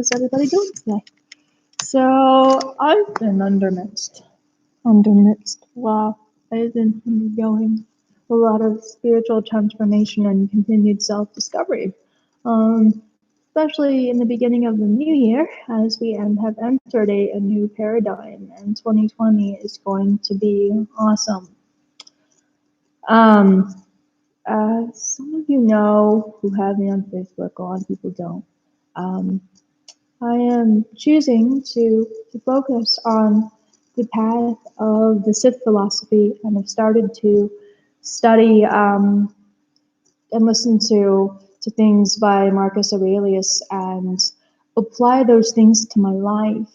is everybody doing today? So I've been undermixed. Wow, I've been undergoing a lot of spiritual transformation and continued self-discovery. Especially in the beginning of the new year, as we have entered a new paradigm, and 2020 is going to be awesome. Um, some of you know who have me on Facebook, a lot of people don't. I am choosing to focus on the path of the Sith philosophy, and I've started to study and listen to things by Marcus Aurelius and apply those things to my life.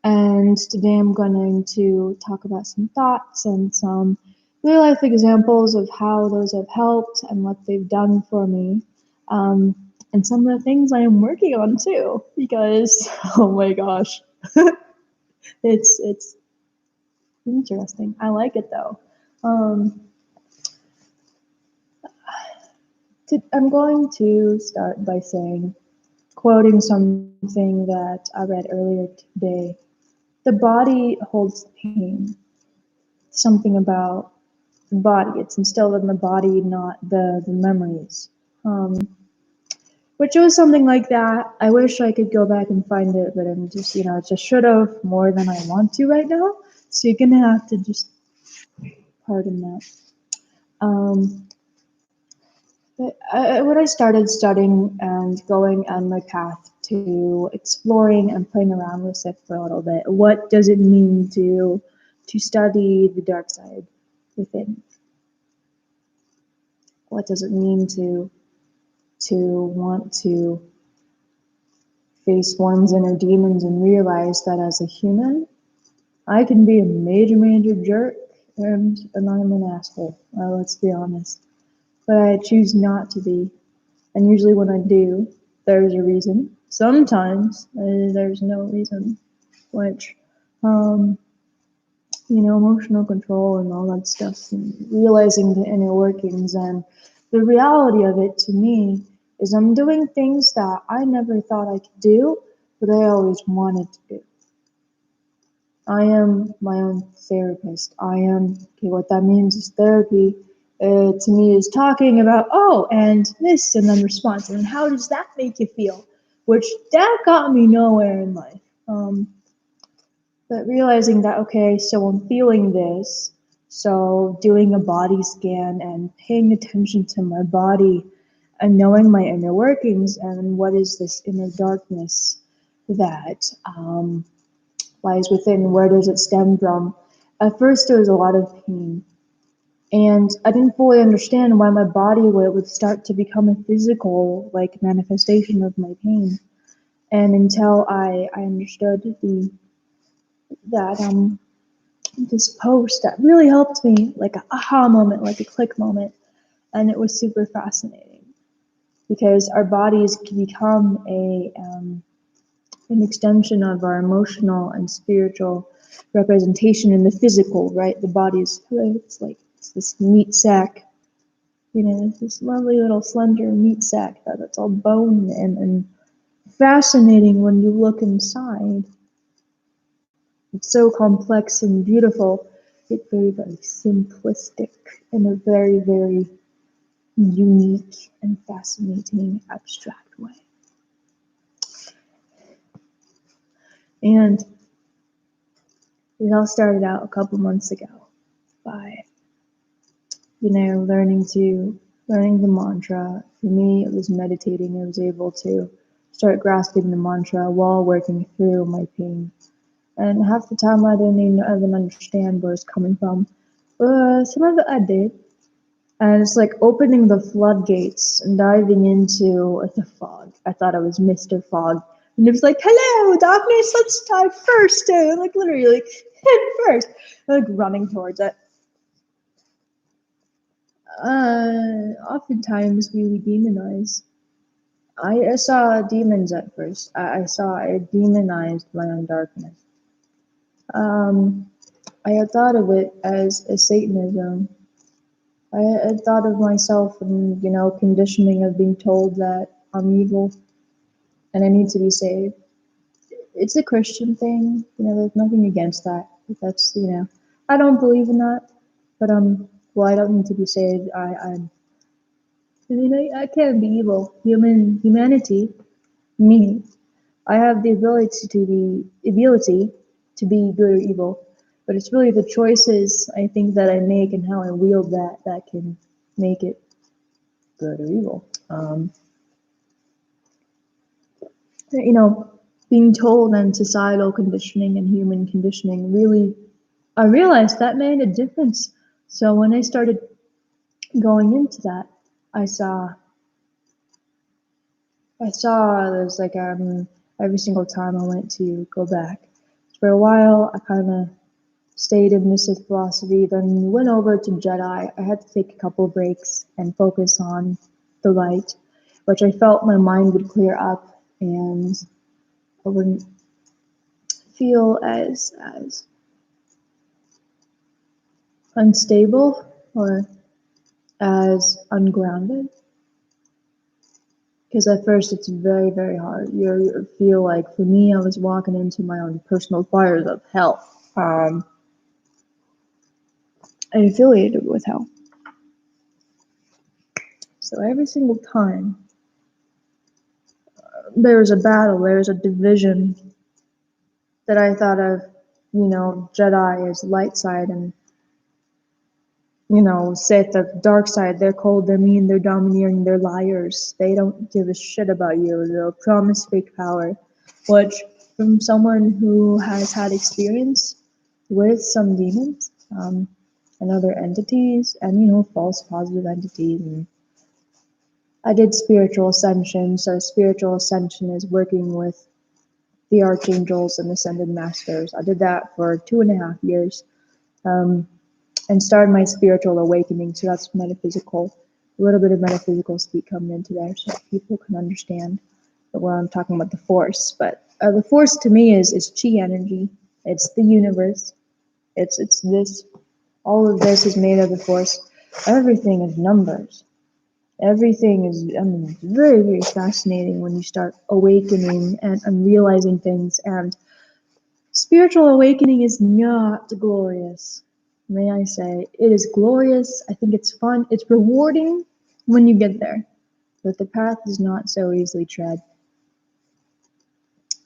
And today I'm going to talk about some thoughts and some real life examples of how those have helped and what they've done for me. And some of the things I am working on too, because oh my gosh, it's interesting. I like it though. I'm going to start by quoting something that I read earlier today. The body holds pain. Something about the body. It's instilled in the body, not the memories. Which was something like that. I wish I could go back and find it, but I'm just, it's just should have more than I want to right now. So you're gonna have to just pardon that. But when I started studying and going on my path to exploring and playing around with Sith for a little bit, what does it mean to study the dark side within? What does it mean to want to face one's inner demons and realize that as a human, I can be a major jerk and I'm an asshole. Let's be honest. But I choose not to be. And usually when I do, there's a reason. Sometimes there's no reason, which, emotional control and all that stuff, and realizing the inner workings. And the reality of it to me is I'm doing things that I never thought I could do, but I always wanted to do. I am my own therapist. What that means is therapy to me is talking about, and this, and then response, and how does that make you feel? Which that got me nowhere in life. But realizing that, okay, so I'm feeling this, so doing a body scan and paying attention to my body and knowing my inner workings and what is this inner darkness that lies within, where does it stem from? At first, there was a lot of pain. And I didn't fully understand why my body would start to become a physical, manifestation of my pain. And until I understood this post that really helped me, like an aha moment, like a click moment. And it was super fascinating because our bodies can become an extension of our emotional and spiritual representation in the physical, right? The body's, it's this meat sack, this lovely little slender meat sack that's all bone and fascinating when you look inside. It's so complex and beautiful, yet very, very simplistic in a very, very unique and fascinating abstract way. And it all started out a couple months ago by, learning the mantra. For me, it was meditating. I was able to start grasping the mantra while working through my pain. And half the time I didn't even understand where it's coming from. Some of it I did. And it's like opening the floodgates and diving into the fog. I thought I was Mr. Fog. And it was like, hello, darkness, let's dive first. Literally, head first. Running towards it. Oftentimes we demonize. I saw demons at first. I demonized my own darkness. I had thought of it as a Satanism. I had thought of myself and, conditioning of being told that I'm evil and I need to be saved. it's a Christian thing. There's nothing against that. But that's. I don't believe in that. But well, I don't need to be saved. I can't be evil. Humanity, me. I have the ability to be good or evil, but it's really the choices I think that I make and how I wield that can make it good or evil. You know, Being told and societal conditioning and human conditioning really, I realized that made a difference. So when I started going into that, I saw there's like every single time I went to go back. For a while, I kind of stayed in the Sith philosophy, then went over to Jedi. I had to take a couple breaks and focus on the light, which I felt my mind would clear up and I wouldn't feel as unstable or as ungrounded. Because at first it's very, very hard. You feel like, for me, I was walking into my own personal fires of hell. I affiliated with hell. So every single time there's a battle, there's a division that I thought of, Jedi as light side and, Sith the dark side. They're cold, they're mean, they're domineering, they're liars. They don't give a shit about you. They'll promise fake power, which from someone who has had experience with some demons and other entities and, false positive entities. And I did spiritual ascension. So spiritual ascension is working with the archangels and ascended masters. I did that for 2.5 years and started my spiritual awakening. So that's metaphysical, a little bit of metaphysical speak coming into there so people can understand where I'm talking about the force. But the force to me is chi energy. It's the universe. It's this. All of this is made of the force. Everything is numbers. Everything is, it's very, very fascinating when you start awakening and realizing things. And spiritual awakening is not glorious, may I say. It is glorious. I think it's fun. It's rewarding when you get there. But the path is not so easily tread.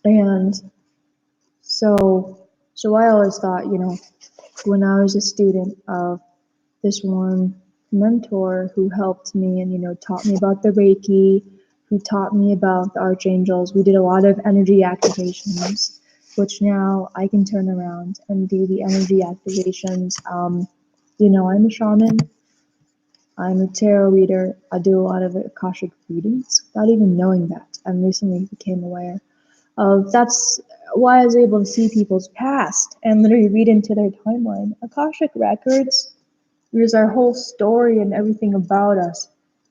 And so I always thought, when I was a student of this one mentor who helped me and taught me about the Reiki, who taught me about the archangels. We did a lot of energy activations, which now I can turn around and do the energy activations. I'm a shaman. I'm a tarot reader. I do a lot of Akashic readings without even knowing that. And recently became aware of that's why I was able to see people's past and literally read into their timeline. Akashic records, there's our whole story and everything about us,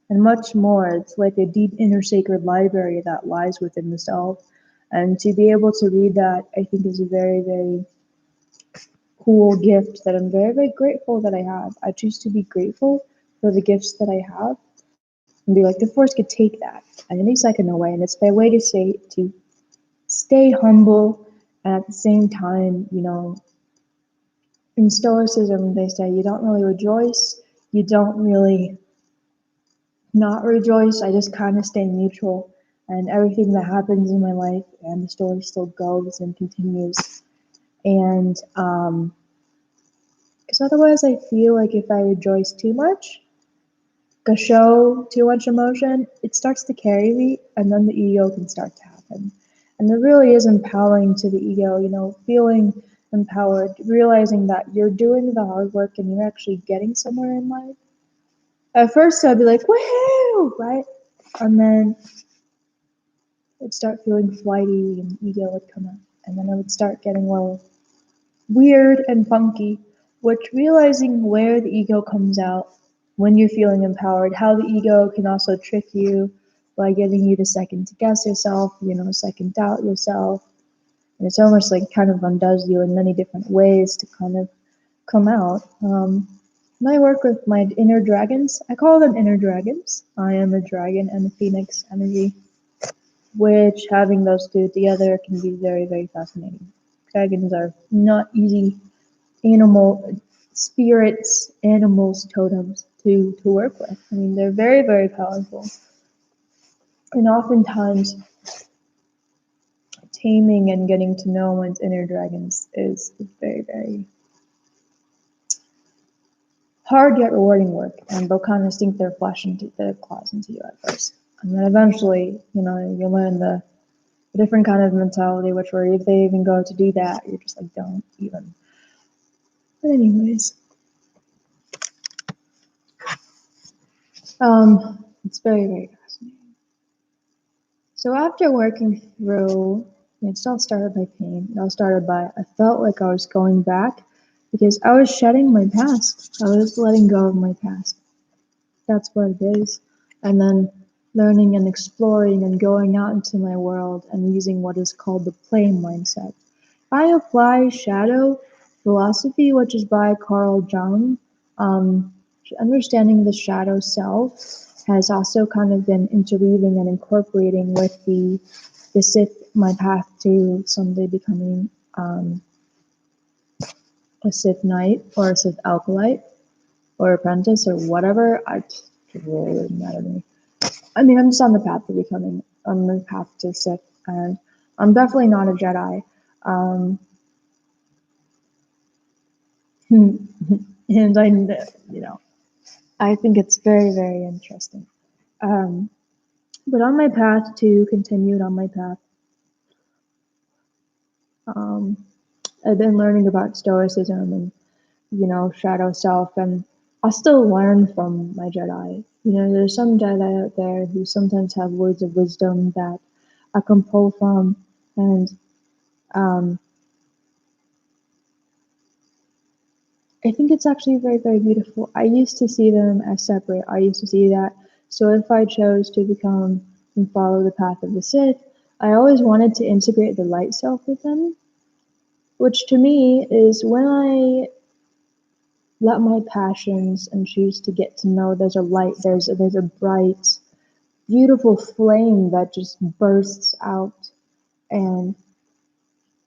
and much more. It's like a deep inner sacred library that lies within the self. And to be able to read that, I think, is a very, very cool gift that I'm very, very grateful that I have. I choose to be grateful for the gifts that I have and be like, the force could take that at any second away. And it's my way to say, to stay humble, and at the same time, in Stoicism, they say you don't really rejoice, you don't really not rejoice. I just kind of stay neutral, and everything that happens in my life and the story still goes and continues. And because otherwise, I feel like if I rejoice too much, show too much emotion, it starts to carry me, and then the ego can start to happen. And it really is empowering to the ego, feeling empowered, realizing that you're doing the hard work and you're actually getting somewhere in life. At first, I'd be like, woohoo, right? And then I'd start feeling flighty and ego would come up. And then I would start getting a little weird and funky, which realizing where the ego comes out when you're feeling empowered, how the ego can also trick you by getting you to second guess yourself, second doubt yourself. And it's almost like kind of undoes you in many different ways to kind of come out. And I work with my inner dragons. I call them inner dragons. I am a dragon and a phoenix energy. which having those two together can be very, very fascinating. Dragons are not easy animal spirits, animals, totems to work with. I mean, they're very, very powerful. And oftentimes, taming and getting to know one's inner dragons is very, very hard yet rewarding work. And they'll kind of sink their flesh into their claws into you at first. And then eventually, you learn the different kind of mentality, which where if they even go to do that, you're just like, don't even. But anyways, it's very, very fascinating. So after working through, it all started by pain. It all started by I felt like I was going back because I was shedding my past. I was letting go of my past. That's what it is. And then learning and exploring and going out into my world and using what is called the play mindset. I apply shadow philosophy, which is by Carl Jung. Um, Understanding the shadow self has also kind of been interweaving and incorporating with the Sith, my path to someday becoming a Sith Knight or a Sith Acolyte or apprentice or whatever. It really doesn't matter to me. I mean, I'm just on the path to becoming, on the path to Sith, and I'm definitely not a Jedi. Um, and I think it's very, very interesting. Um, but on my path to continued on my path, um, I've been learning about Stoicism and shadow self, and I still learn from my Jedi. There's some Jedi out there who sometimes have words of wisdom that I can pull from, and um, I think it's actually very, very beautiful. I used to see them as separate. I used to see that. So if I chose to become and follow the path of the Sith, I always wanted to integrate the light self with them, which to me is when I let my passions and choose to get to know there's a light, there's a bright, beautiful flame that just bursts out. And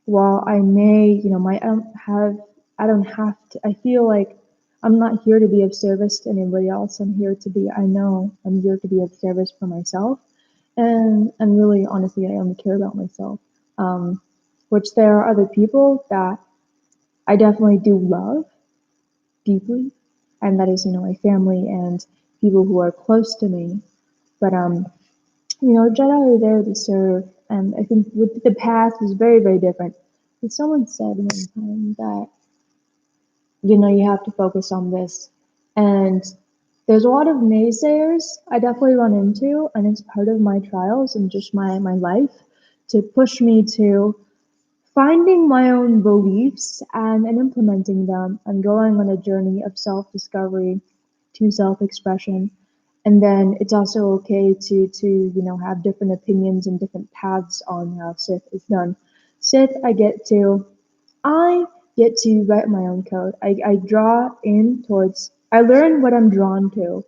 while I may, I don't have to, I feel like I'm not here to be of service to anybody else. I know I'm here to be of service for myself. And really, honestly, I only care about myself. Um, which there are other people that I definitely do love deeply, and that is, my family and people who are close to me. But Jedi are there to serve, and I think with the path is very, very different. But someone said one time that you have to focus on this, and there's a lot of naysayers I definitely run into, and it's part of my trials and just my life to push me to finding my own beliefs and implementing them and going on a journey of self-discovery to self-expression. And then it's also okay to have different opinions and different paths on how Sith is done. Sith, I get to write my own code. I draw in towards, I learn what I'm drawn to.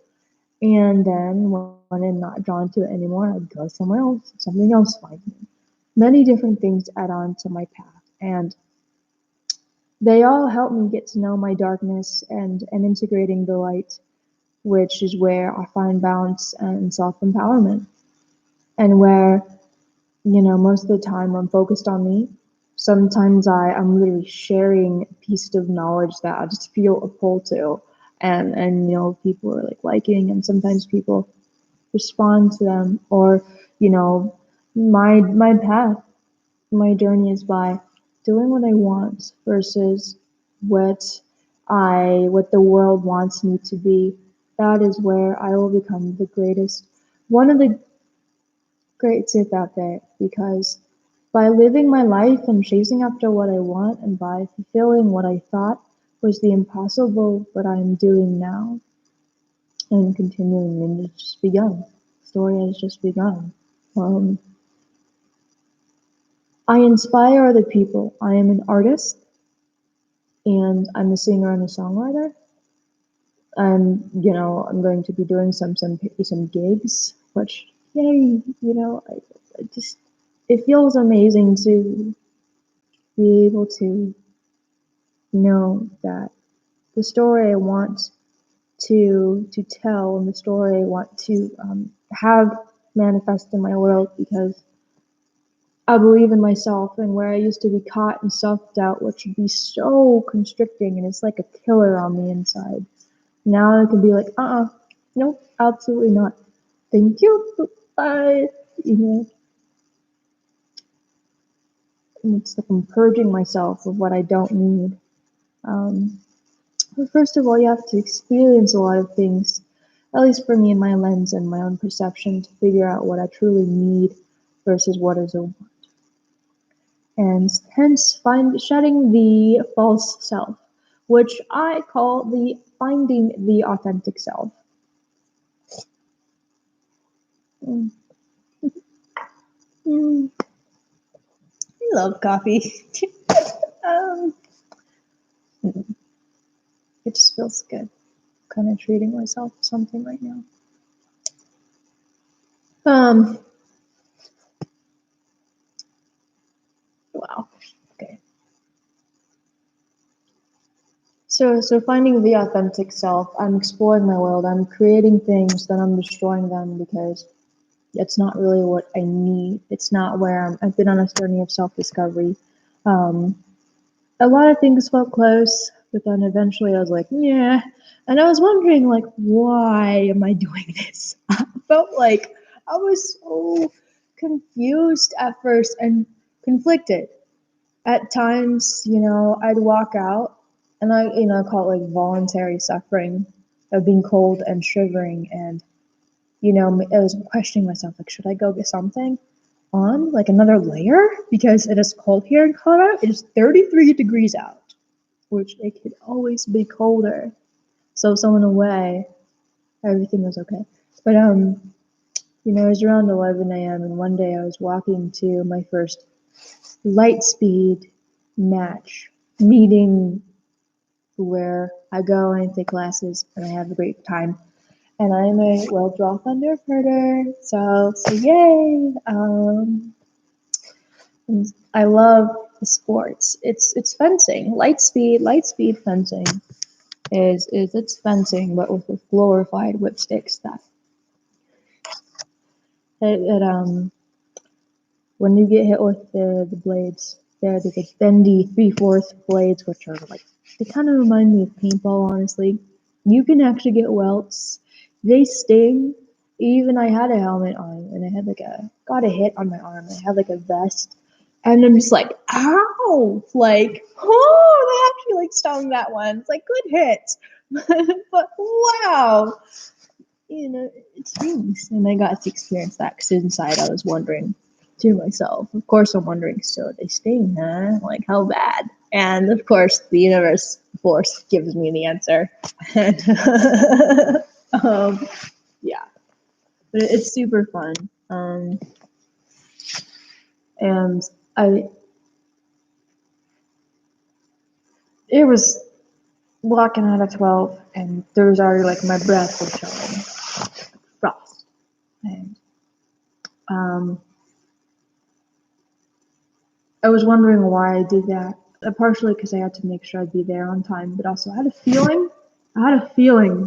And then when I'm not drawn to it anymore, I go somewhere else, something else finds me. Many different things add on to my path. And they all help me get to know my darkness and integrating the light, which is where I find balance and self empowerment. And where, most of the time I'm focused on me. Sometimes I'm literally sharing a piece of knowledge that I just feel a pull to. And people are like liking, and sometimes people respond to them, or you know my path, my journey is by doing what I want versus what what the world wants me to be. That is where I will become the greatest, one of the great Sith out there, because by living my life and chasing after what I want and by fulfilling what I thought was the impossible, what I'm doing now and continuing, and it's just begun. The story has just begun. Um, I inspire other people. I am an artist and I'm a singer and a songwriter. I'm going to be doing some gigs, which yay, it feels amazing to be able to know that the story I want to tell and the story I want to have manifest in my world, because I believe in myself, and where I used to be caught in self-doubt, which would be so constricting and it's like a killer on the inside. Now I can be like, nope, absolutely not. Thank you, bye. You know, and it's like I'm purging myself of what I don't need. Um, but first of all, you have to experience a lot of things, at least for me, in my lens and my own perception, to figure out what I truly need versus what is a want. And hence shedding the false self, which I call the finding the authentic self. Mm. Mm. I love coffee. um, it just feels good. Kind of treating myself to something right now. Um, wow. Okay. So finding the authentic self, I'm exploring my world. I'm creating things, then I'm destroying them because it's not really what I need. It's not where I've been on a journey of self-discovery. Um, a lot of things felt close, but then eventually I was like, yeah. And I was wondering, like, why am I doing this? I felt like I was so confused at first and conflicted. At times, I'd walk out and I call it like voluntary suffering of being cold and shivering. And, I was questioning myself, like, should I go get something on, like another layer? Because it is cold here in Colorado. It is 33 degrees out, which it could always be colder. So in a way, everything was okay. But, it was around 11 a.m. and one day I was walking to my first light speed match meeting where I go and I take classes and I have a great time. And I'm a well draw thunder herder, so yay! And I love the sports. It's fencing, light speed fencing is it's fencing, but with glorified whipstick stuff. It when you get hit with the blades, they're the bendy 3/4 blades, which are like, they kind of remind me of paintball, honestly. You can actually get welts. They sting. Even I had a helmet on and I had got a hit on my arm. I had like a vest. And I'm just like, ow! Like, oh, they actually like stung that one. It's like, good hit. But wow, it stings. And I got to experience that because inside I was wondering to myself, of course I'm wondering, so they sting, huh? Like, how bad? And of course the universe force gives me the answer. And yeah, but it's super fun. And I it was walking out of 12 and there was already like my breath was showing frost. And um I was wondering why I did that. Partially because I had to make sure I'd be there on time, but also I had a feeling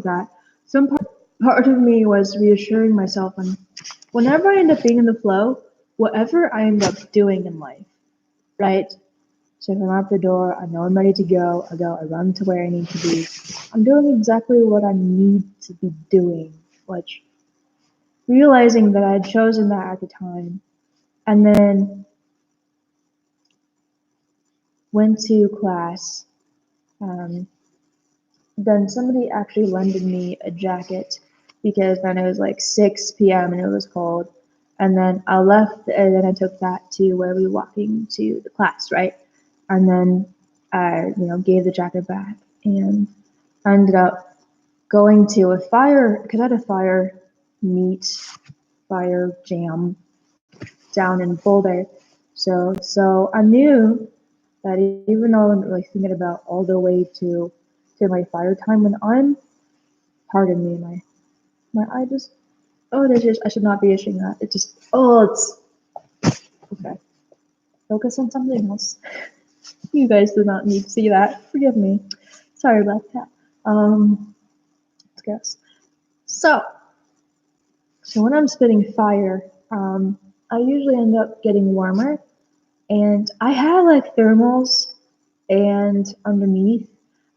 that some part of me was reassuring myself, and whenever I end up being in the flow, whatever I end up doing in life, right? So if I'm out the door, I know I'm ready to go. I run to where I need to be. I'm doing exactly what I need to be doing, which realizing that I had chosen that at the time, and then went to class. Um, then somebody actually lended me a jacket because then it was like 6 p.m. and it was cold. And then I left and then I took that to where we were walking to the class, right? And then I, gave the jacket back and I ended up going to a fire, because I had a fire jam down in Boulder. So I knew that even though I wasn't really thinking about all the way to my fire time, when I'm, pardon me, my I just, oh, I should not be issuing that. It just, oh, it's Okay. Focus on something else. You guys do not need to see that. Forgive me. Sorry about that. Let's guess. So, so when I'm spitting fire, I usually end up getting warmer, and I had like thermals and underneath,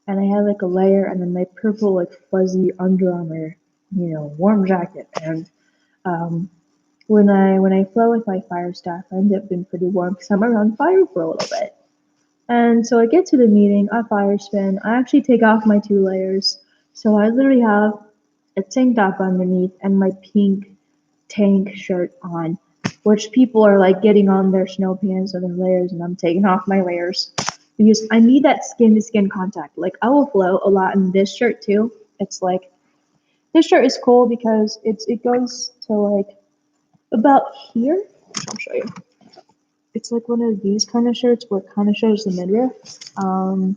and I had like a layer, and then my purple like fuzzy Under Armour, warm jacket. And um, when I flow with my fire staff, I end up being pretty warm because I'm around fire for a little bit. And so I get to the meeting, I fire spin, I actually take off my two layers. So I literally have a tank top underneath and my pink tank shirt on, which people are like getting on their snow pants or their layers, and I'm taking off my layers because I need that skin to skin contact. Like I will flow a lot in this shirt too. It's like this shirt is cool because it goes to like about here. I'll show you. It's like one of these kind of shirts where it kind of shows the midriff. Um,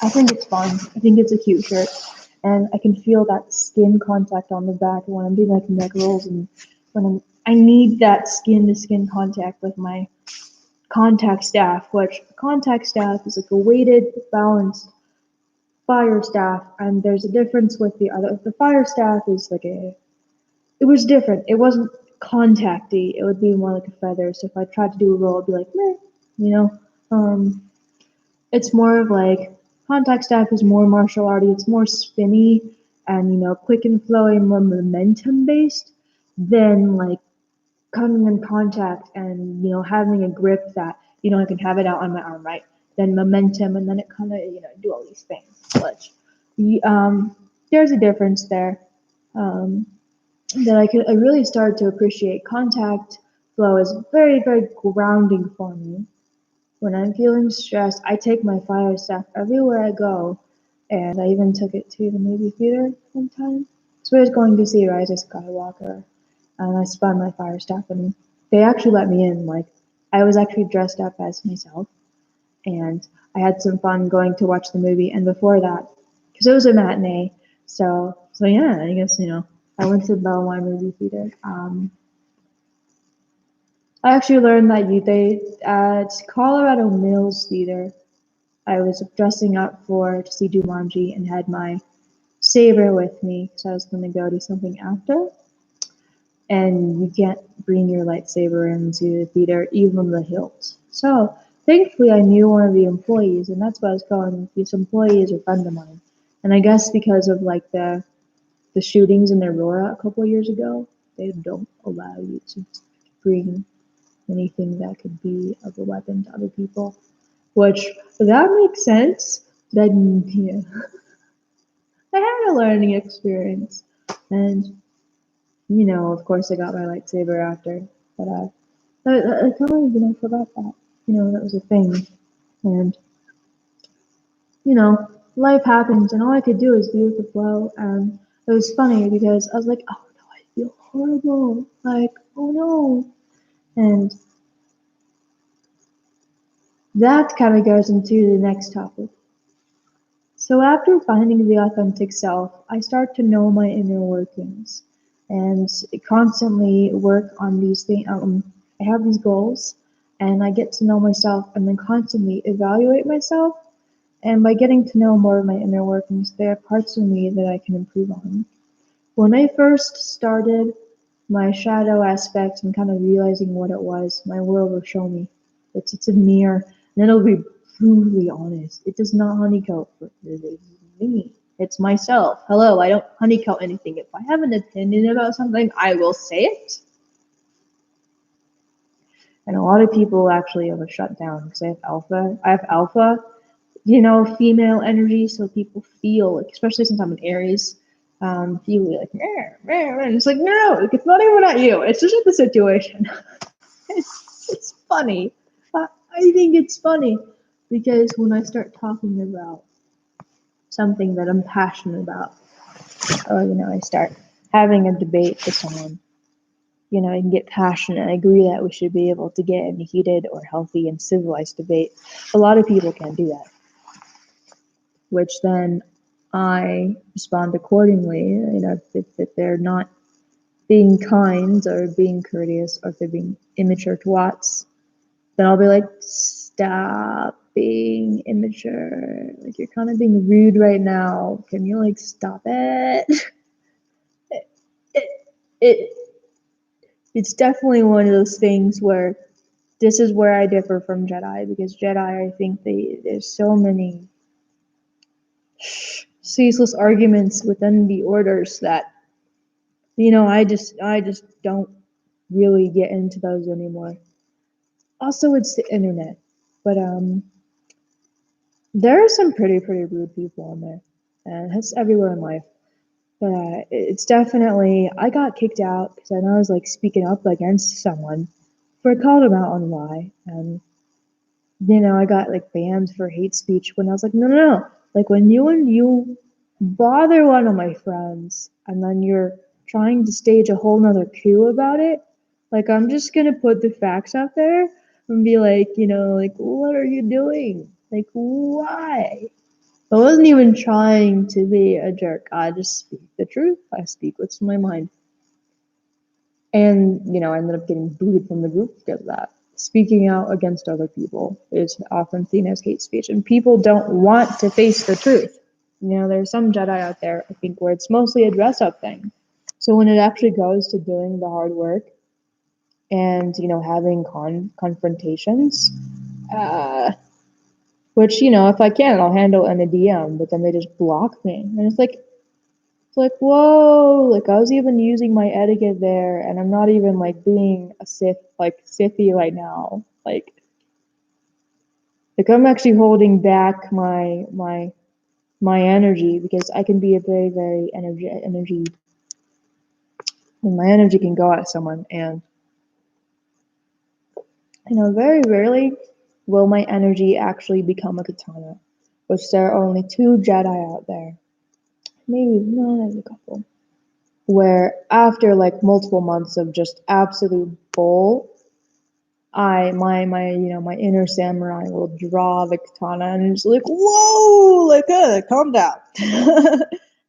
I think it's fun. I think it's a cute shirt, and I can feel that skin contact on the back when I'm doing like neck rolls, and I need that skin to skin contact with my contact staff, which contact staff is like a weighted, balanced fire staff, and there's a difference with the other. The fire staff is like it was different. It wasn't contacty. It would be more like a feather. So if I tried to do a roll, it'd be like meh, you know. Um, it's more of like contact staff is more martial arty. It's more spinny and quick and flowy, more momentum based than like coming in contact and having a grip that I can have it out on my arm, right? Then momentum, and then it kind of do all these things. Which there's a difference there. Um, that I really started to appreciate. Contact flow is very, very grounding for me. When I'm feeling stressed, I take my fire staff everywhere I go, and I even took it to the movie theater one time. So I was going to see Rise of Skywalker, and I spun my fire staff, and they actually let me in. Like I was actually dressed up as myself, and I had some fun going to watch the movie. And before that, because it was a matinee, so yeah, I guess I went to the Belmont movie theater. I actually learned that they at Colorado Mills Theater. I was dressing up for to see Jumanji and had my saber with me because I was going to go do something after. And you can't bring your lightsaber into the theater, even the hilt. So thankfully, I knew one of the employees, and that's why I was going. This employee is a friend of mine, and I guess because of like the shootings in Aurora a couple of years ago, they don't allow you to bring anything that could be of a weapon to other people. Which that makes sense. Then yeah, I had a learning experience, and of course, I got my lightsaber after, but I totally forgot that. That was a thing, and life happens, and all I could do is be with the flow. And it was funny because I was like, oh no, I feel horrible. Like, oh no, and that kind of goes into the next topic. So after finding the authentic self, I start to know my inner workings and constantly work on these things. I have these goals and I get to know myself and then constantly evaluate myself. And by getting to know more of my inner workings, there are parts of me that I can improve on. When I first started my shadow aspect and kind of realizing what it was, my world will show me. It's a mirror, and it'll be brutally honest. It does not honeycomb me. It's myself. Hello, I don't honeycomb anything. If I have an opinion about something, I will say it. And a lot of people actually have a shut down because I have alpha. I have alpha, female energy, so people feel like, especially since I'm an Aries, feel like, meh, meh, meh. And it's like, no, like, it's not even at you. It's just at the situation. It's funny. I think it's funny because when I start talking about something that I'm passionate about, or I start having a debate with someone, I can get passionate. I agree that we should be able to get in a heated or healthy and civilized debate. A lot of people can't do that, which then I respond accordingly. If they're not being kind or being courteous or if they're being immature twats, then I'll be like, stop being immature. Like, you're kind of being rude right now. Can you, like, stop it? it, it it's definitely one of those things where this is where I differ from Jedi, because Jedi, I think there's so many ceaseless arguments within the orders that I just don't really get into those anymore. Also, it's the internet, but there are some pretty rude people on there, and that's everywhere in life. But it's definitely, I got kicked out because I know I was like speaking up against someone, for I called them out on why, and I got like banned for hate speech when I was like, no, no, no. Like when you bother one of my friends and then you're trying to stage a whole nother coup about it, like I'm just gonna put the facts out there and be like, like what are you doing? Like why? I wasn't even trying to be a jerk. I just speak the truth. I speak what's in my mind. And, I ended up getting booted from the group because of that. Speaking out against other people is often seen as hate speech, and people don't want to face the truth. There's some Jedi out there, I think, where it's mostly a dress up thing. So when it actually goes to doing the hard work and, having confrontations, uh, which, if I can, I'll handle in a DM, but then they just block me. And it's like, whoa, like I was even using my etiquette there, and I'm not even like being a Sith, like Sithy right now. Like I'm actually holding back my energy because I can be a very energy, and my energy can go at someone, and very rarely will my energy actually become a katana, which there are only two Jedi out there, maybe no, there's a couple, where after like multiple months of just absolute bull, my inner samurai will draw the katana and it's like, whoa, like calm down.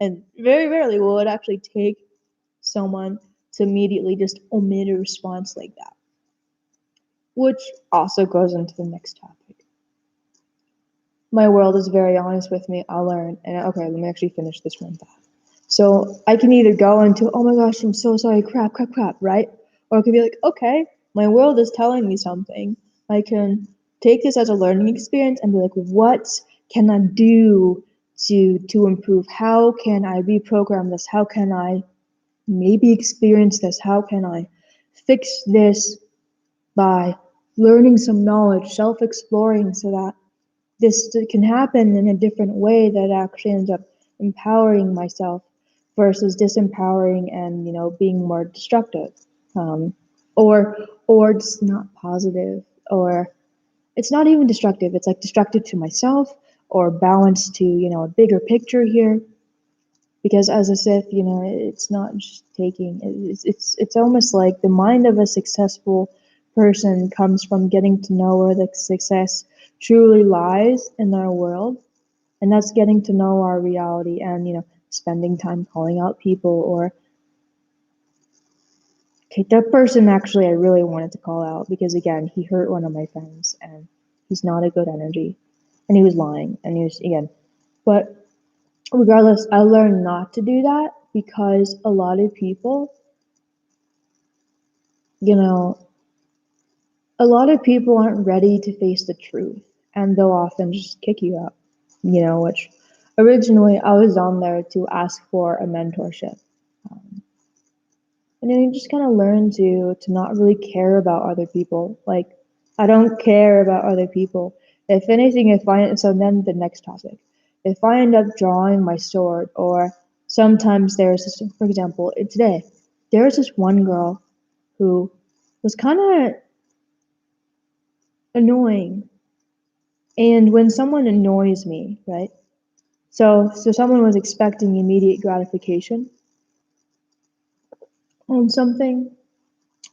And very rarely will it actually take someone to immediately just omit a response like that. Which also goes into the next topic. My world is very honest with me. I'll learn. And okay, let me actually finish this one thought. So I can either go into, oh my gosh, I'm so sorry, crap, right? Or I could be like, okay, my world is telling me something. I can take this as a learning experience and be like, what can I do to improve? How can I reprogram this? How can I maybe experience this? How can I fix this by learning some knowledge, self-exploring, so that this can happen in a different way that actually ends up empowering myself versus disempowering and being more destructive, um, or just not positive, or it's not even destructive, it's like destructive to myself or balanced to a bigger picture here. Because as a Sith, it's not just taking, it's almost like the mind of a successful person comes from getting to know where the success truly lies in their world, and that's getting to know our reality and spending time calling out people, or okay, that person actually I really wanted to call out because again he hurt one of my friends and he's not a good energy, and he was lying, and he was again, but regardless, I learned not to do that because a lot of people, you know, a lot of people aren't ready to face the truth, and they'll often just kick you out, which originally I was on there to ask for a mentorship. Um, and then you just kind of learn to not really care about other people. Like, I don't care about other people. If anything, so then the next topic. If I end up drawing my sword, or sometimes there's this, for example, today, there's this one girl who was kind of annoying. And when someone annoys me, right? So someone was expecting immediate gratification on something,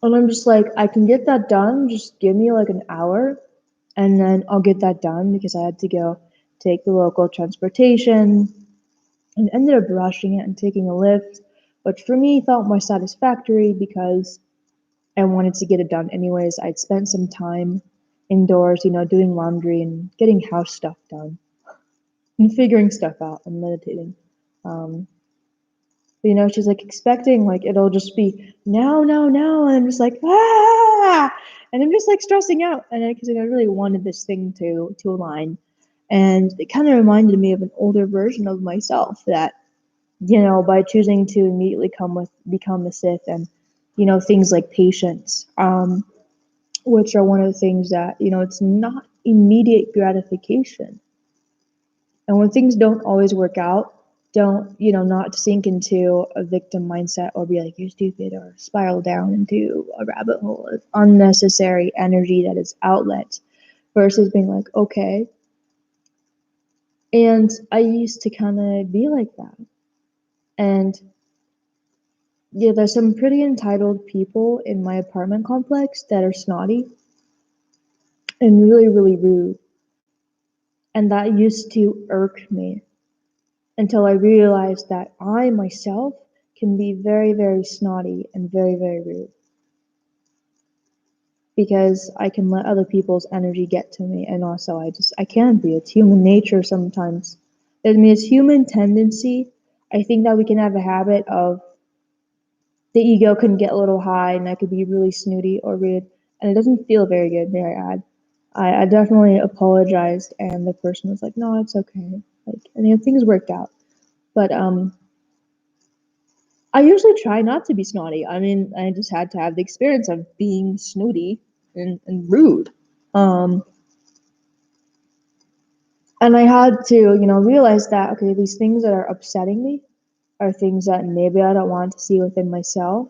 and I'm just like, I can get that done. Just give me like an hour, and then I'll get that done because I had to go take the local transportation and ended up rushing it and taking a lift, which for me felt more satisfactory because I wanted to get it done anyways. I'd spent some time indoors, doing laundry and getting house stuff done and figuring stuff out and meditating. Um, but, she's like expecting like it'll just be now, now, now, and I'm just like and I'm just like stressing out, and because I really wanted this thing to align, and it kind of reminded me of an older version of myself that by choosing to immediately become a Sith, and things like patience, which are one of the things that it's not immediate gratification, and when things don't always work out, don't not sink into a victim mindset or be like you're stupid or spiral down into a rabbit hole of unnecessary energy that is outlet, versus being like, okay. And I used to kind of be like that, and yeah, there's some pretty entitled people in my apartment complex that are snotty and really, really rude. And that used to irk me until I realized that I myself can be very, very snotty and very, very rude. Because I can let other people's energy get to me, and also I can't be. It's human nature sometimes. I mean, it's human tendency. I think that we can have a habit of the ego can get a little high, and I could be really snooty or rude, and it doesn't feel very good, may I add. I definitely apologized, and the person was like, "No, it's okay." Like, and things worked out. But I usually try not to be snotty. I mean, I just had to have the experience of being snooty and rude. Um, and I had to, realize that, okay, these things that are upsetting me are things that maybe I don't want to see within myself,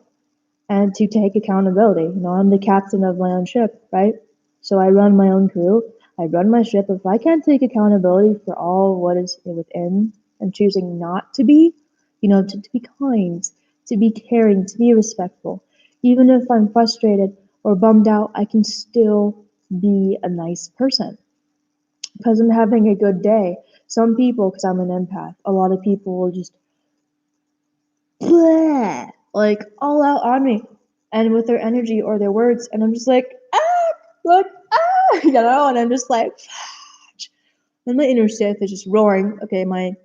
and to take accountability. I'm the captain of my own ship, right? So I run my own crew. I run my ship. If I can't take accountability for all what is within and choosing not to be, to be kind, to be caring, to be respectful, even if I'm frustrated or bummed out, I can still be a nice person because I'm having a good day. Some people, because I'm an empath, a lot of people will just bleh, like all out on me and with their energy or their words, and I'm just like look and I'm just like and my inner Sith is just roaring. Okay, my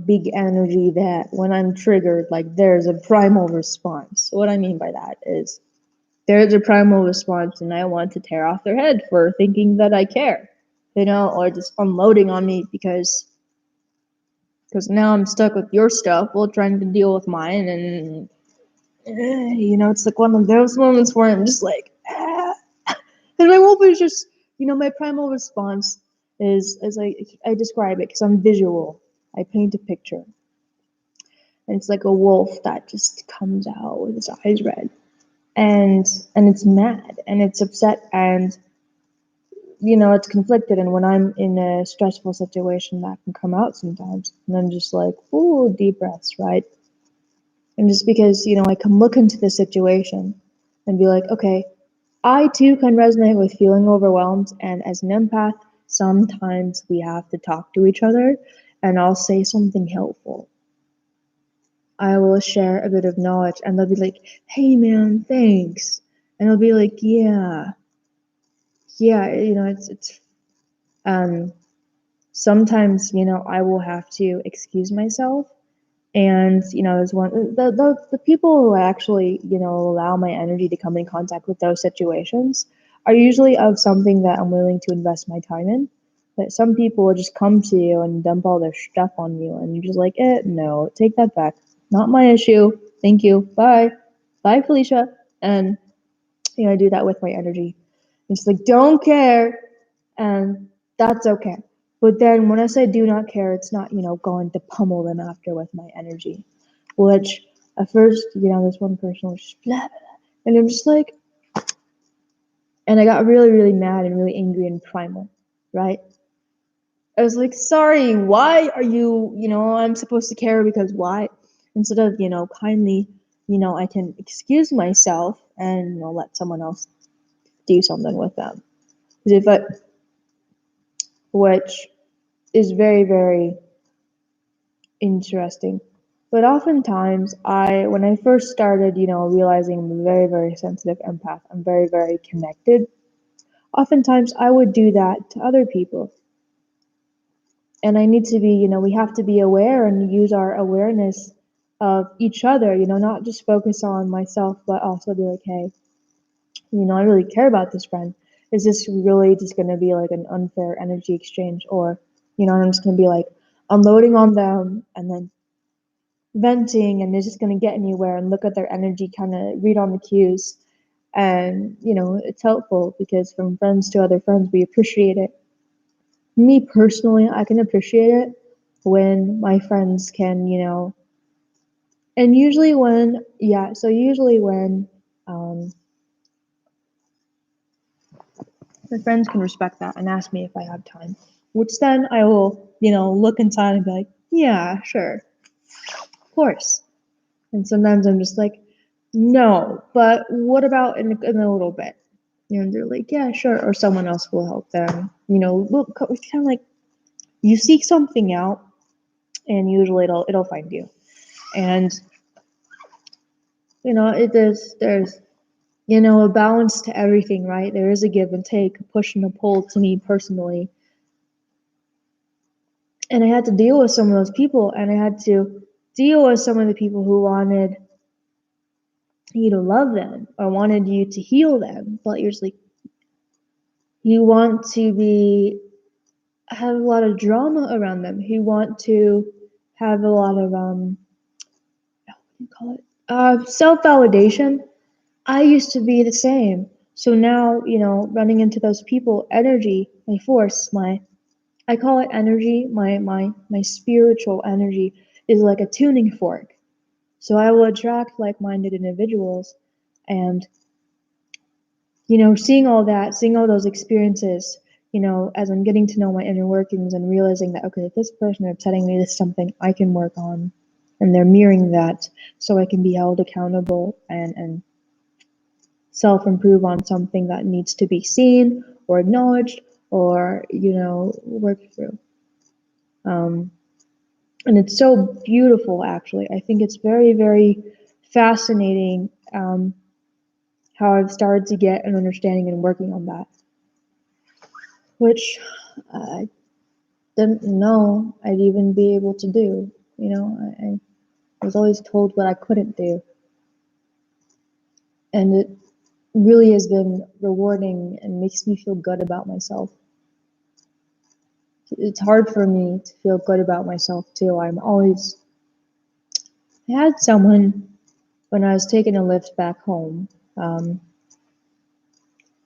big energy, that when I'm triggered, like there's a primal response. What I mean by that is there's a primal response, and I want to tear off their head for thinking that I care, or just unloading on me because now I'm stuck with your stuff while trying to deal with mine. And it's like one of those moments where I'm just like, and my wolf is just, my primal response is, as I describe it, because I'm visual. I paint a picture, and it's like a wolf that just comes out with its eyes red, and it's mad and it's upset, and it's conflicted. And when I'm in a stressful situation, that can come out sometimes, and I'm just like, ooh, deep breaths, right? And just because, I can look into the situation and be like, okay, I too can resonate with feeling overwhelmed. And as an empath, sometimes we have to talk to each other, and I'll say something helpful. I will share a bit of knowledge, and they'll be like, hey man, thanks. And I'll be like, yeah, it's sometimes, I will have to excuse myself. And there's the people who actually allow my energy to come in contact with those situations are usually of something that I'm willing to invest my time in. But some people will just come to you and dump all their stuff on you, and you're just like, no, take that back. Not my issue. Thank you. Bye, Felicia. And I do that with my energy. It's like, don't care, and that's okay. But then when I say do not care, it's not, going to pummel them after with my energy. Which at first, this one person was just blah, blah, blah, and I'm just like, and I got really, really mad and really angry and primal, right? I was like, sorry, why are you, I'm supposed to care because why? Instead of, kindly, I can excuse myself and, let someone else do something with them. Which is very, very interesting. But oftentimes, when I first started, realizing I'm a very, very sensitive empath, I'm very, very connected. Oftentimes, I would do that to other people. And I need to be, we have to be aware and use our awareness of each other, not just focus on myself, but also be like, hey, I really care about this friend. Is this really just going to be like an unfair energy exchange? Or, I'm just going to be like unloading on them and then venting and it's just going to get anywhere and look at their energy, kind of read on the cues. And, it's helpful because from friends to other friends, we appreciate it. Me personally, I can appreciate it when my friends can, and usually when, yeah, so usually when um, my friends can respect that and ask me if I have time, which then I will, look inside and be like, yeah, sure, of course. And sometimes I'm just like, no, but what about in a little bit? And they're like, yeah, sure. Or someone else will help them. Look, it's kind of like you seek something out, and usually it'll find you. And there's a balance to everything, right? There is a give and take, a push and a pull to me personally. And I had to deal with some of those people, and I had to deal with some of the people who wanted you to love them or wanted you to heal them, but you're just like, you want to have a lot of drama around them. You want to have a lot of what do you call it? Self-validation. I used to be the same. So now, running into those people, energy, my force, I call it energy, my spiritual energy is like a tuning fork. So I will attract like-minded individuals and seeing all that, seeing all those experiences, as I'm getting to know my inner workings and realizing that, okay, this person is telling me this is something I can work on, and they're mirroring that so I can be held accountable and self improve on something that needs to be seen or acknowledged or, worked through. Um, and it's so beautiful, actually. I think it's very, very fascinating how I've started to get an understanding and working on that, which I didn't know I'd even be able to do. I was always told what I couldn't do. And it really has been rewarding and makes me feel good about myself. It's hard for me to feel good about myself too. I had someone when I was taking a lift back home,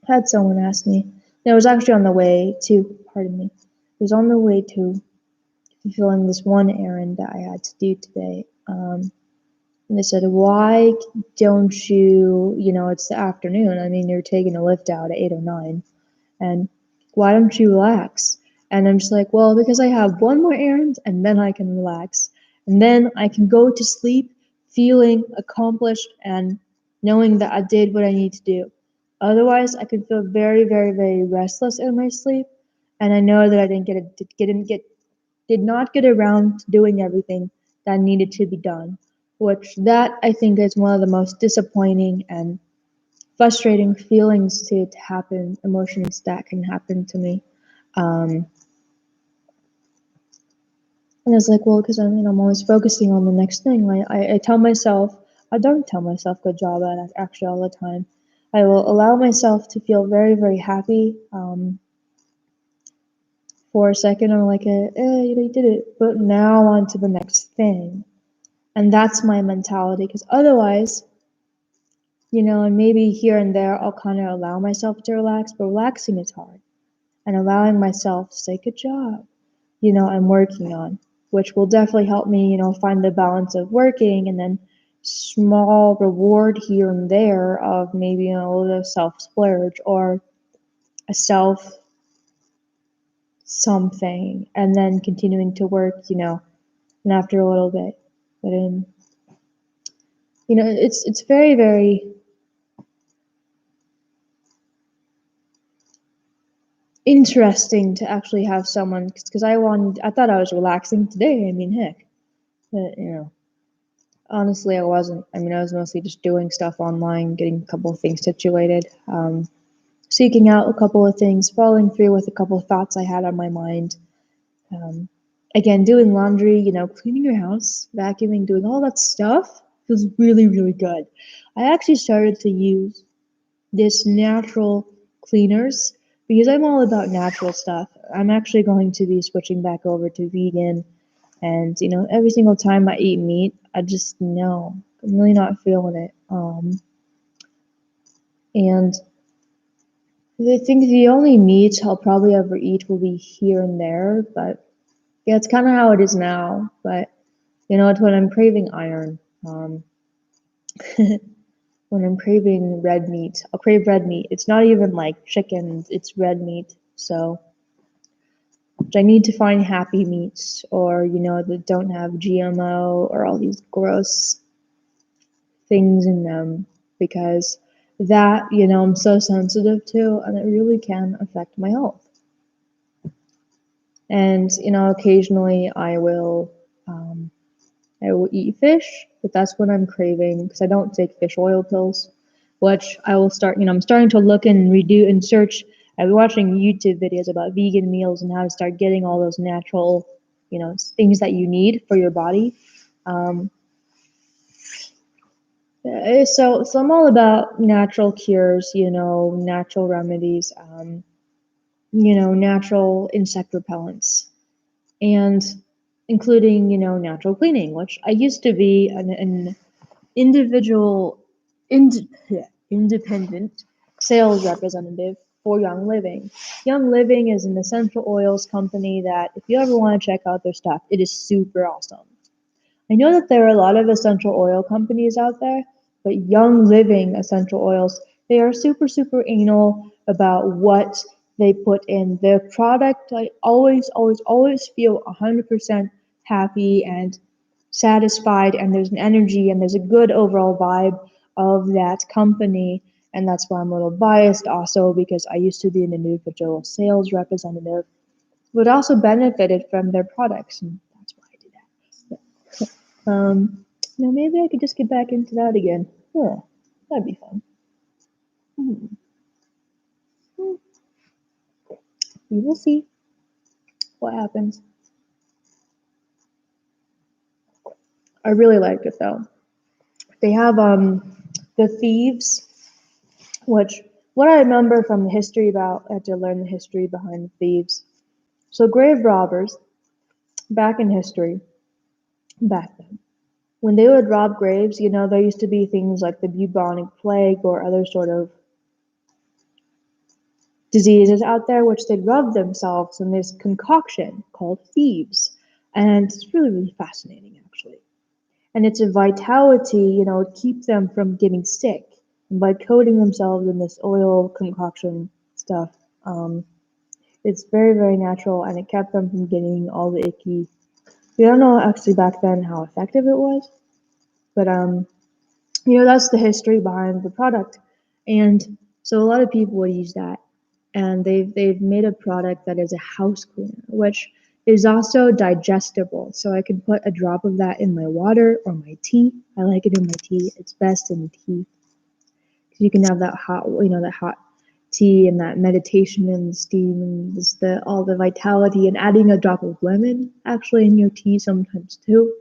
had someone ask me, and it was actually on the way to, pardon me, it was on the way to fulfilling this one errand that I had to do today. And they said, why don't you, it's the afternoon. I mean, you're taking a lift out at 8:09. And why don't you relax? And I'm just like, well, because I have one more errand and then I can relax. And then I can go to sleep feeling accomplished and knowing that I did what I need to do. Otherwise, I can feel very, very, very restless in my sleep. And I know that I did not get around to doing everything that needed to be done, which that I think is one of the most disappointing and frustrating feelings to happen, emotions that can happen to me. Um, and I was like, well, because I'm always focusing on the next thing. I tell myself, I don't tell myself good job at it actually all the time. I will allow myself to feel very, very happy for a second. I'm like, you did it, but now on to the next thing. And that's my mentality, because otherwise, and maybe here and there I'll kind of allow myself to relax, but relaxing is hard. And allowing myself to say, good job, I'm working on, which will definitely help me, find the balance of working and then small reward here and there of maybe a little self splurge or a self something, and then continuing to work, and after a little bit. But it's very, very interesting to actually have someone, because I thought I was relaxing today. I mean, heck, but Honestly, I wasn't. I mean, I was mostly just doing stuff online, getting a couple of things situated, seeking out a couple of things, following through with a couple of thoughts I had on my mind. Um, Again, doing laundry, cleaning your house, vacuuming, doing all that stuff feels really, really good. I actually started to use this natural cleaners because I'm all about natural stuff. I'm actually going to be switching back over to vegan. And, every single time I eat meat, I just know I'm really not feeling it. And I think the only meat I'll probably ever eat will be here and there, but yeah, it's kind of how it is now. But it's when I'm craving iron. When I'm craving red meat, I'll crave red meat. It's not even like chicken, it's red meat. So I need to find happy meats or, that don't have GMO or all these gross things in them because that, I'm so sensitive to and it really can affect my health. And, occasionally I will eat fish, but that's when I'm craving because I don't take fish oil pills, which I will start, I'm starting to look and redo and search. I've been watching YouTube videos about vegan meals and how to start getting all those natural, things that you need for your body. Um, so I'm all about natural cures, natural remedies, natural insect repellents, and including, natural cleaning, which I used to be an individual, ind- independent sales representative for Young Living. Young Living is an essential oils company that, if you ever want to check out their stuff, it is super awesome. I know that there are a lot of essential oil companies out there, but Young Living essential oils, they are super, super anal about what they put in their product. I always, always, always feel 100% happy and satisfied, and there's an energy and there's a good overall vibe of that company. And that's why I'm a little biased also because I used to be an individual sales representative, but also benefited from their products. And that's why I did that. Maybe I could just get back into that again. Huh, that'd be fun. Hmm. We will see what happens. I really liked it though. They have the thieves, which what I remember from the history about, I had to learn the history behind the thieves. So grave robbers, back in history, back then, when they would rob graves, there used to be things like the bubonic plague or other sort of diseases out there, which they'd rub themselves in this concoction called thieves. And it's really, really fascinating, actually. And it's a vitality, to keep them from getting sick. And by coating themselves in this oil concoction stuff, it's very, very natural, and it kept them from getting all the icky. We don't know actually back then how effective it was, but that's the history behind the product. And so a lot of people would use that, and they've made a product that is a house cleaner, which is also digestible. So I can put a drop of that in my water or my tea. I like it in my tea. It's best in tea because you can have that hot tea and that meditation and the steam and the all the vitality, and adding a drop of lemon actually in your tea sometimes too,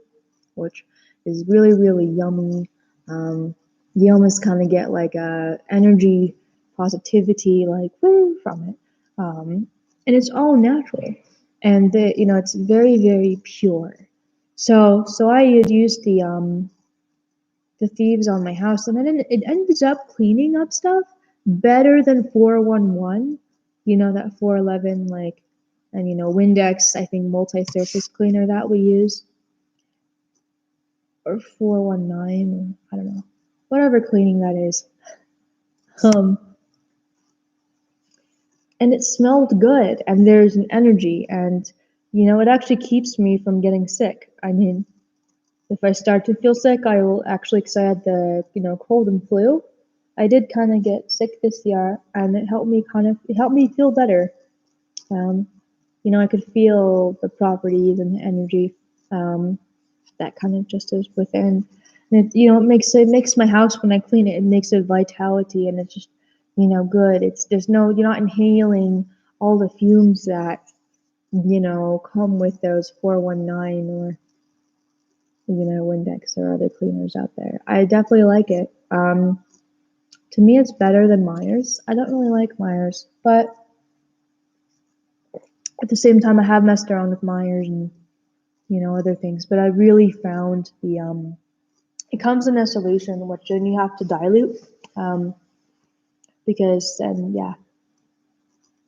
which is really, really yummy. You almost kind of get like a energy, positivity, like woo from it. And it's all natural, and it's very, very pure. So I had used the thieves on my house, and then it ended up cleaning up stuff better than 411. That 411 like, and Windex, I think multi-surface cleaner that we use, or 419, I don't know, whatever cleaning that is. Um, and it smelled good, and there's an energy, and it actually keeps me from getting sick. I mean, if I start to feel sick, I will actually, because I had the cold and flu. I did kind of get sick this year, and it helped me feel better. Um, I could feel the properties and the energy that kind of just is within. And it makes my house when I clean it, it makes it vitality, and it's just good. There's no you're not inhaling all the fumes that come with those 419 or Windex or other cleaners out there. I definitely like it. To me, it's better than Myers. I don't really like Myers, but at the same time, I have messed around with Myers and other things. But I really found the it comes in a solution which then you have to dilute, because then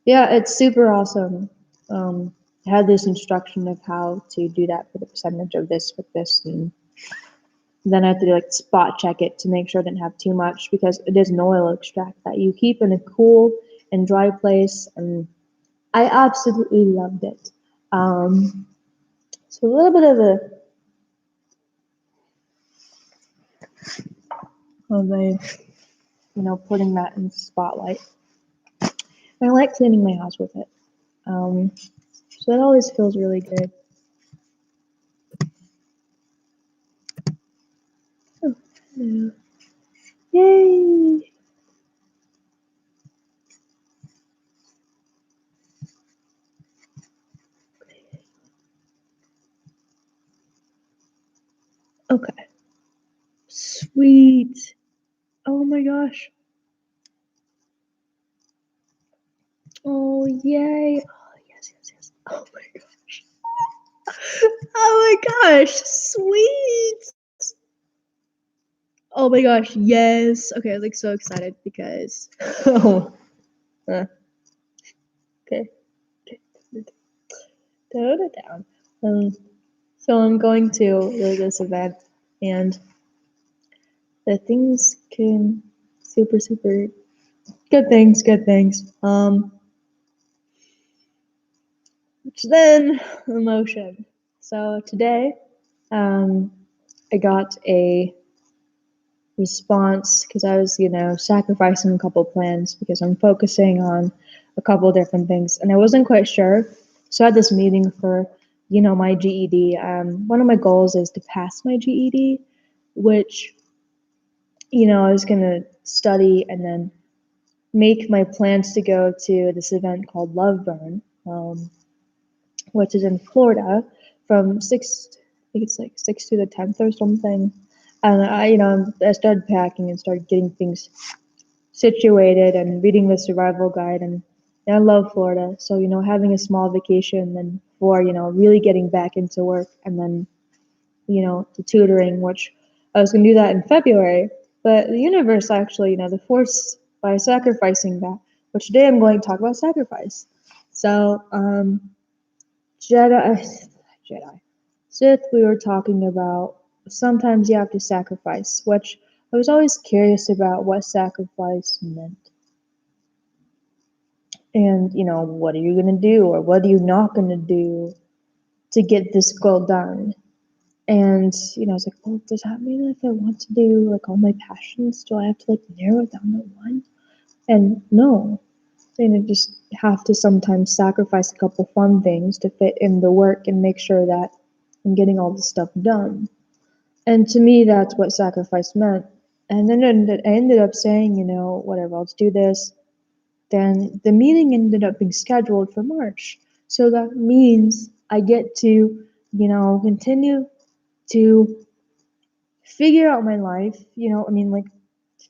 yeah, it's super awesome. I had this instruction of how to do that for the percentage of this with this, and then I had to like spot check it to make sure I didn't have too much, because it is an oil extract that you keep in a cool and dry place, and I absolutely loved it. So a little bit of putting that in the spotlight. And I like cleaning my house with it. So it always feels really good. Oh, yeah. Yay! Okay. Sweet. Oh my gosh. Oh, yay. Oh, yes, yes, yes. Oh my gosh. Oh my gosh. Sweet. Oh my gosh. Yes. Okay, I'm like so excited because. Oh. Okay. Tone it down. So I'm going to this event, and the things can super, super good things, good things. Which then emotion. So today, I got a response because I was, sacrificing a couple plans because I'm focusing on a couple different things, and I wasn't quite sure. So I had this meeting for, my GED. One of my goals is to pass my GED, which, I was gonna study and then make my plans to go to this event called Love Burn, which is in Florida from I think it's like 6th to the 10th or something. And I started packing and started getting things situated and reading the survival guide. And I love Florida. So, having a small vacation then for, really getting back into work, and then, the tutoring, which I was going to do that in February. But the universe actually, the force by sacrificing that, which today I'm going to talk about sacrifice. So, Jedi, Sith, we were talking about sometimes you have to sacrifice, which I was always curious about what sacrifice meant. And, what are you going to do, or what are you not going to do to get this goal done? And, I was like, well, does that mean if I want to do like all my passions, do I have to like narrow it down to one? And no, I just have to sometimes sacrifice a couple fun things to fit in the work and make sure that I'm getting all the stuff done. And to me, that's what sacrifice meant. And then I ended up saying, whatever, let's do this. Then the meeting ended up being scheduled for March. So that means I get to, continue to figure out my life, like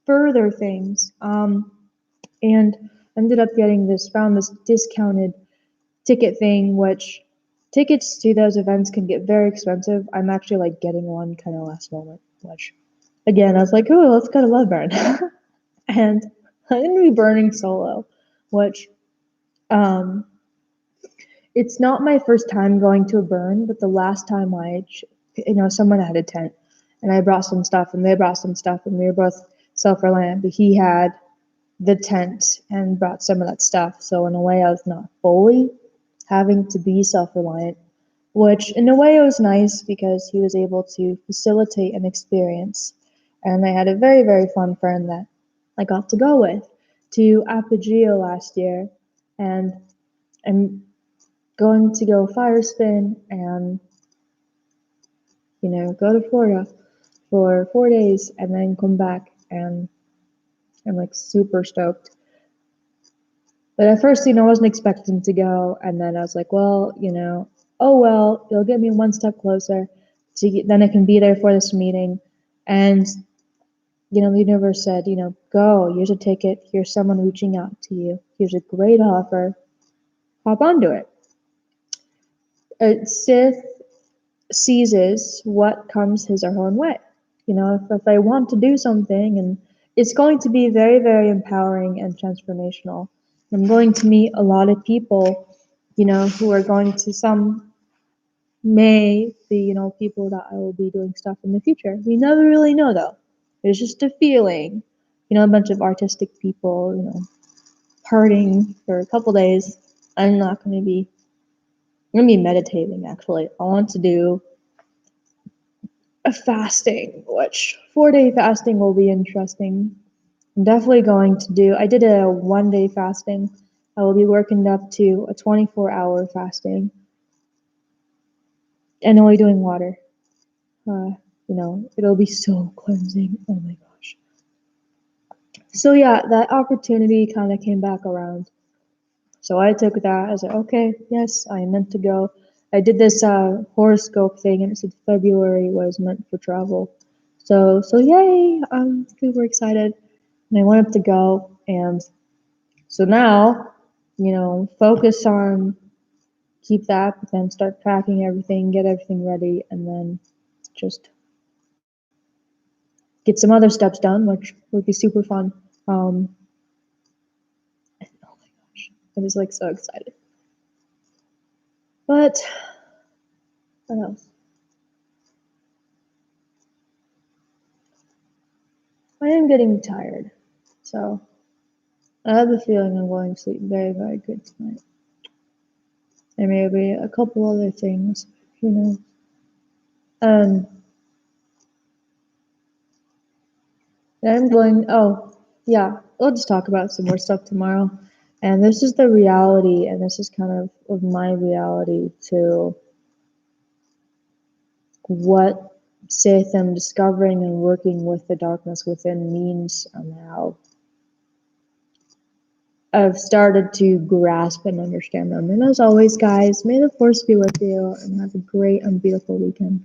further things. And ended up found this discounted ticket thing, which tickets to those events can get very expensive. I'm actually like getting one kind of last moment, which again, I was like, oh, let's go to Love Burn. And I'm going to be burning solo, which um, it's not my first time going to a burn, but the last time someone had a tent and I brought some stuff and they brought some stuff and we were both self-reliant, but he had the tent and brought some of that stuff. So in a way, I was not fully having to be self-reliant, which in a way it was nice because he was able to facilitate an experience. And I had a very, very fun friend that I got to go with to Apogeo last year, and I'm going to go fire spin and go to Florida for 4 days and then come back, and I'm like super stoked. But at first, I wasn't expecting to go, and then I was like, well, oh well, it'll get me one step closer then I can be there for this meeting. And the universe said, go, here's a ticket, here's someone reaching out to you, here's a great offer, hop onto it. Sith seizes what comes his or her own way. If I want to do something, and it's going to be very, very empowering and transformational. I'm going to meet a lot of people, who are going to, some may be, people that I will be doing stuff in the future. We never really know though. It's just a feeling. A bunch of artistic people, partying for a couple days. I'm not going to be. I'm going to be meditating actually. I want to do a fasting, which 4-day fasting will be interesting. I'm definitely going to do. I did a 1-day fasting. I will be working up to a 24-hour fasting and only doing water. It'll be so cleansing. Oh my gosh. So yeah, that opportunity kind of came back around. So I took that. I was like, okay, yes, I am meant to go. I did this horoscope thing, and it said February was meant for travel. So yay! I'm super excited, and I wanted to go. And so now, focus on keep that, but then start packing everything, get everything ready, and then just get some other steps done, which would be super fun. Oh my gosh, I was like so excited. But what else? I am getting tired, so I have a feeling I'm going to sleep very, very good tonight. And maybe a couple other things, who knows. Um, I'm going. Oh, yeah, we'll just talk about some more stuff tomorrow. And this is the reality, and this is kind of my reality to what Sith and discovering and working with the darkness within means, and how I've started to grasp and understand them. And as always, guys, may the force be with you, and have a great and beautiful weekend.